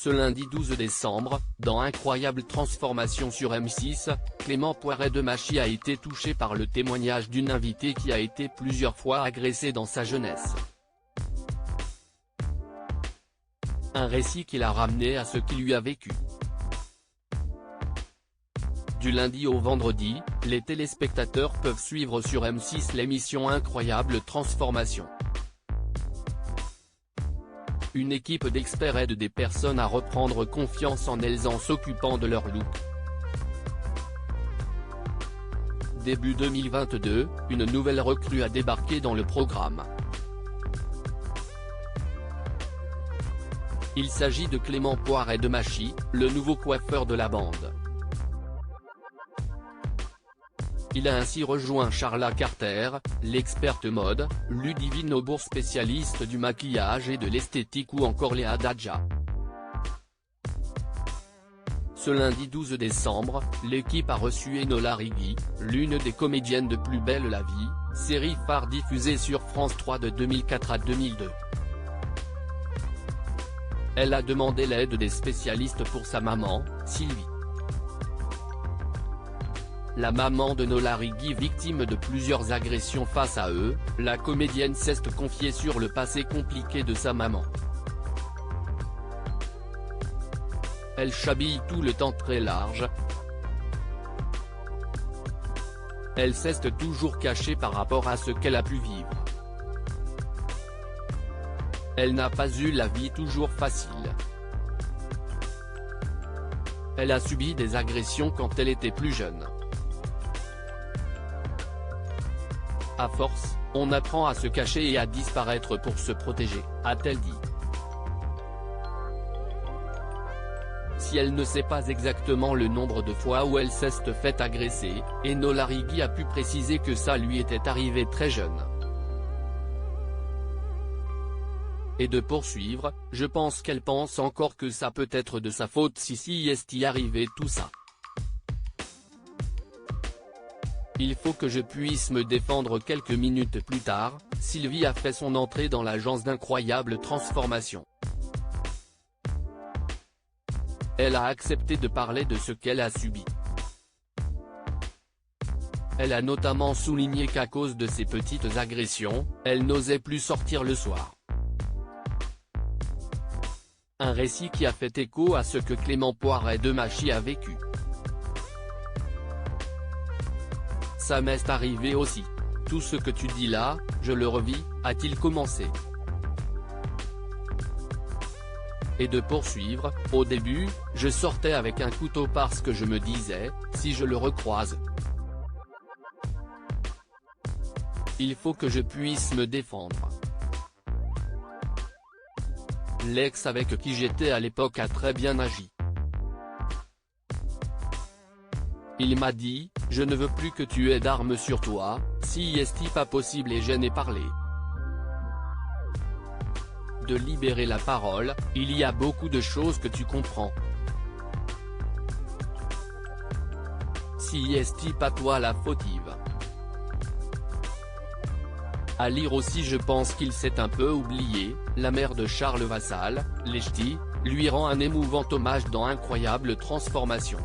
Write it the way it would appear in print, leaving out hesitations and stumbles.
Ce lundi 12 décembre, dans Incroyable transformation sur M6, Clément Poiret-Demachy a été touché par le témoignage d'une invitée qui a été plusieurs fois agressée dans sa jeunesse. Un récit qui l'a ramené à ce qu'il lui a vécu. Du lundi au vendredi, les téléspectateurs peuvent suivre sur M6 l'émission Incroyable transformation. Une équipe d'experts aide des personnes à reprendre confiance en elles en s'occupant de leur look. Début 2022, une nouvelle recrue a débarqué dans le programme. Il s'agit de Clément Poiret-Demachy, le nouveau coiffeur de la bande. Il a ainsi rejoint Charla Carter, l'experte mode, Ludivine Aubour spécialiste du maquillage et de l'esthétique ou encore Léa Dadja. Ce lundi 12 décembre, l'équipe a reçu Enola Righi, l'une des comédiennes de Plus belle la vie, série phare diffusée sur France 3 de 2004 à 2002. Elle a demandé l'aide des spécialistes pour sa maman, Sylvie. La maman de Enola Righi, victime de plusieurs agressions face à eux, la comédienne s'est confiée sur le passé compliqué de sa maman. Elle s'habille tout le temps très large. Elle s'est toujours cachée par rapport à ce qu'elle a pu vivre. Elle n'a pas eu la vie toujours facile. Elle a subi des agressions quand elle était plus jeune. À force, on apprend à se cacher et à disparaître pour se protéger, a-t-elle dit. Si elle ne sait pas exactement le nombre de fois où elle s'est fait agresser, Enola Righi a pu préciser que ça lui était arrivé très jeune. Et de poursuivre, je pense qu'elle pense encore que ça peut être de sa faute si est arrivé tout ça. Il faut que je puisse me défendre. Quelques minutes plus tard, Sylvie a fait son entrée dans l'agence d'Incroyable transformation. Elle a accepté de parler de ce qu'elle a subi. Elle a notamment souligné qu'à cause de ces petites agressions, elle n'osait plus sortir le soir. Un récit qui a fait écho à ce que Clément Poiret-Demachy a vécu. Ça m'est arrivé aussi. Tout ce que tu dis là, je le revis, a-t-il commencé. Et de poursuivre, au début, je sortais avec un couteau parce que je me disais, si je le recroise, il faut que je puisse me défendre. L'ex avec qui j'étais à l'époque a très bien agi. Il m'a dit, je ne veux plus que tu aies d'armes sur toi, si est pas possible, et je n'ai parlé. De libérer la parole, il y a beaucoup de choses que tu comprends. Si est pas toi la fautive. À lire aussi, je pense qu'il s'est un peu oublié, la mère de Charles Vassal, Lechti, lui rend un émouvant hommage dans Incroyable transformation.